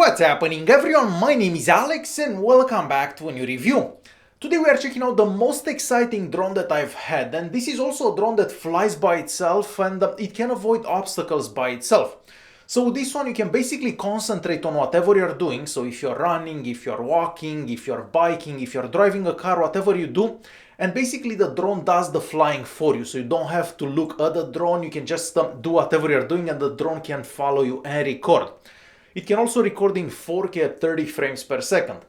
What's happening everyone, my name is Alex and welcome back to a new review. Today we are checking out the most exciting drone that I've had, and this is also a drone that flies by itself and it can avoid obstacles by itself. So with this one you can basically concentrate on whatever you're doing, so if you're running, if you're walking, if you're biking, if you're driving a car, whatever you do, and basically the drone does the flying for you, so you don't have to look at the drone, you can just do whatever you're doing and the drone can follow you and record. It can also record in 4K at 30 frames per second.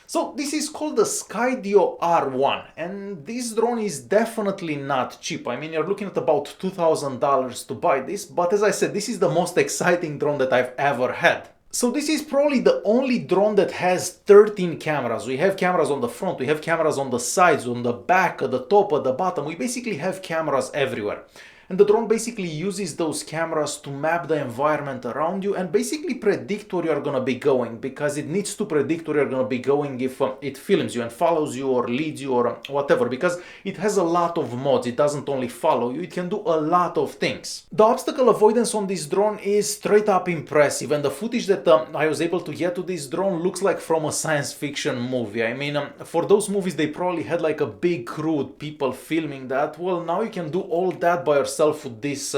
So this is called the Skydio R1 and this drone is definitely not cheap. I mean, you're looking at about $2,000 to buy this, but as I said, this is the most exciting drone that I've ever had. So this is probably the only drone that has 13 cameras. We have cameras on the front, we have cameras on the sides, on the back, at the top, at the bottom. We basically have cameras everywhere. And the drone basically uses those cameras to map the environment around you and basically predict where you're gonna be going, because it needs to predict where you're gonna be going if it films you and follows you or leads you or whatever, because it has a lot of modes. It doesn't only follow you, it can do a lot of things. The obstacle avoidance on this drone is straight up impressive, and the footage that I was able to get to this drone looks like from a science fiction movie. I mean, for those movies they probably had like a big crew with people filming that. Well, now you can do all that by yourself with this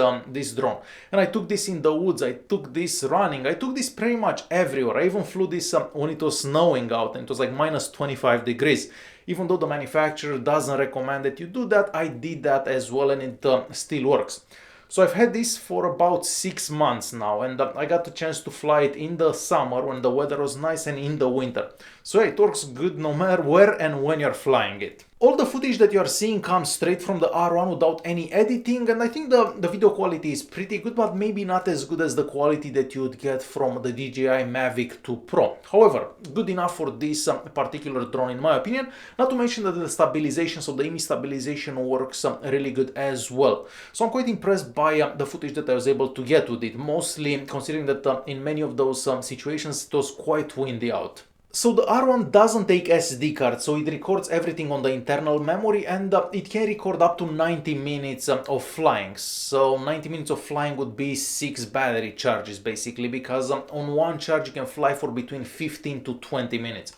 drone. And I took this in the woods, I took this running, I took this pretty much everywhere. I even flew this when it was snowing out and it was like minus 25 degrees. Even though the manufacturer doesn't recommend that you do that, I did that as well and it still works. So I've had this for about 6 months now, and I got the chance to fly it in the summer when the weather was nice and in the winter. So yeah, it works good no matter where and when you're flying it. All the footage that you're seeing comes straight from the R1 without any editing, and I think the video quality is pretty good, but maybe not as good as the quality that you would get from the DJI Mavic 2 Pro. However, good enough for this particular drone in my opinion, not to mention that the stabilization, so the image stabilization works really good as well. So I'm quite impressed by the footage that I was able to get with it, mostly considering that in many of those situations it was quite windy out. So the R1 doesn't take SD cards, so it records everything on the internal memory, and it can record up to 90 minutes of flying. So 90 minutes of flying would be 6 battery charges basically, because on one charge you can fly for between 15 to 20 minutes.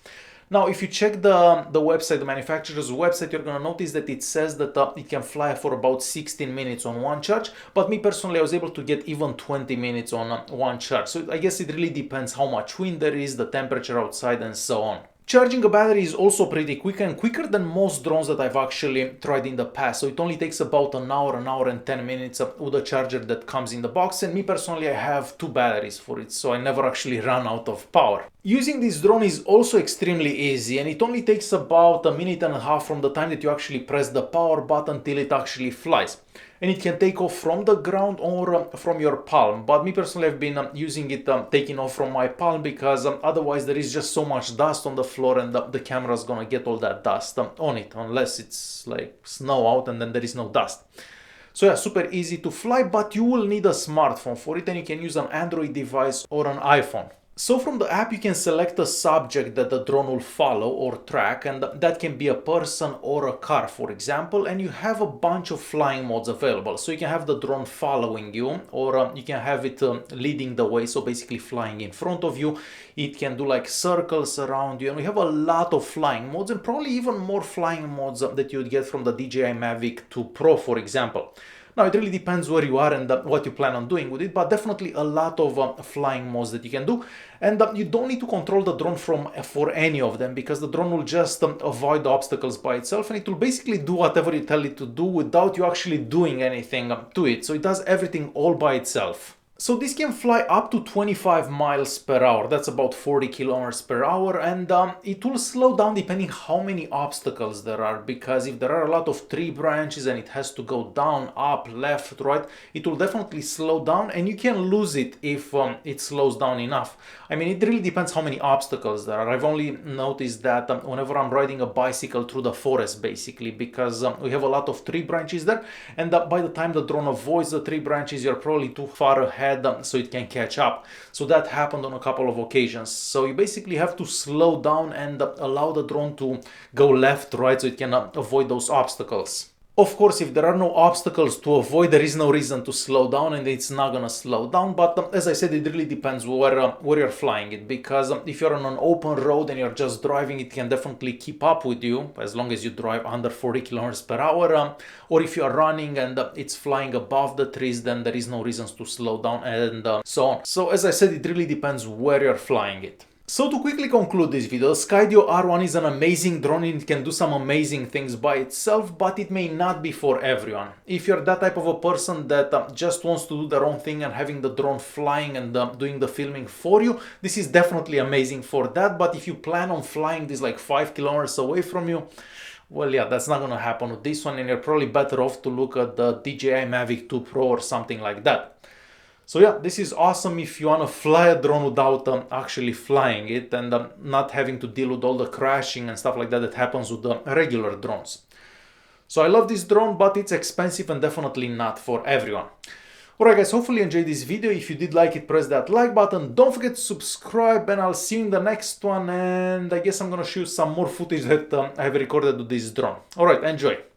Now, if you check the website, the manufacturer's website, you're going to notice that it says that it can fly for about 16 minutes on one charge, but me personally, I was able to get even 20 minutes on one charge. So I guess it really depends how much wind there is, the temperature outside, and so on. Charging a battery is also pretty quick, and quicker than most drones that I've actually tried in the past. So it only takes about an hour and 10 minutes with a charger that comes in the box, and me personally I have 2 batteries for it, so I never actually run out of power. Using this drone is also extremely easy, and it only takes about a minute and a half from the time that you actually press the power button till it actually flies. And it can take off from the ground or from your palm, but me personally I've been using it taking off from my palm, because otherwise there is just so much dust on the floor and the camera's gonna get all that dust on it, unless it's like snow out and then there is no dust. So yeah, super easy to fly, but you will need a smartphone for it, and you can use an Android device or an iPhone. So from the app you can select a subject that the drone will follow or track, and that can be a person or a car, for example, and you have a bunch of flying modes available. So you can have the drone following you, or you can have it leading the way, so basically flying in front of you. It can do like circles around you, and we have a lot of flying modes, and probably even more flying modes that you would get from the DJI Mavic 2 Pro, for example. Now, it really depends where you are and what you plan on doing with it, but definitely a lot of flying modes that you can do. And you don't need to control the drone for any of them, because the drone will just avoid the obstacles by itself, and it will basically do whatever you tell it to do without you actually doing anything to it. So it does everything all by itself. So this can fly up to 25 miles per hour, that's about 40 kilometers per hour, and it will slow down depending how many obstacles there are, because if there are a lot of tree branches and it has to go down, up, left, right, it will definitely slow down, and you can lose it if it slows down enough. I mean, it really depends how many obstacles there are. I've only noticed that whenever I'm riding a bicycle through the forest, basically, because we have a lot of tree branches there, and by the time the drone avoids the tree branches, you're probably too far ahead so it can catch up. So that happened on a couple of occasions. So you basically have to slow down and allow the drone to go left, right, so it can avoid those obstacles. Of course, if there are no obstacles to avoid, there is no reason to slow down, and it's not gonna slow down. But as I said, it really depends where you're flying it, because if you're on an open road and you're just driving, it can definitely keep up with you as long as you drive under 40 kilometers per hour. Or if you're running and it's flying above the trees, then there is no reasons to slow down and so on. So as I said, it really depends where you're flying it. So to quickly conclude this video, Skydio R1 is an amazing drone and it can do some amazing things by itself, but it may not be for everyone. If you're that type of a person that just wants to do their own thing and having the drone flying and doing the filming for you, this is definitely amazing for that. But if you plan on flying this like 5 kilometers away from you, well, yeah, that's not gonna happen with this one, and you're probably better off to look at the DJI Mavic 2 Pro or something like that. So yeah, this is awesome if you want to fly a drone without actually flying it and not having to deal with all the crashing and stuff like that that happens with the regular drones. So I love this drone, but it's expensive and definitely not for everyone. Alright guys, hopefully you enjoyed this video. If you did like it, press that like button. Don't forget to subscribe, and I'll see you in the next one. And I guess I'm gonna shoot some more footage that I have recorded with this drone. Alright, enjoy!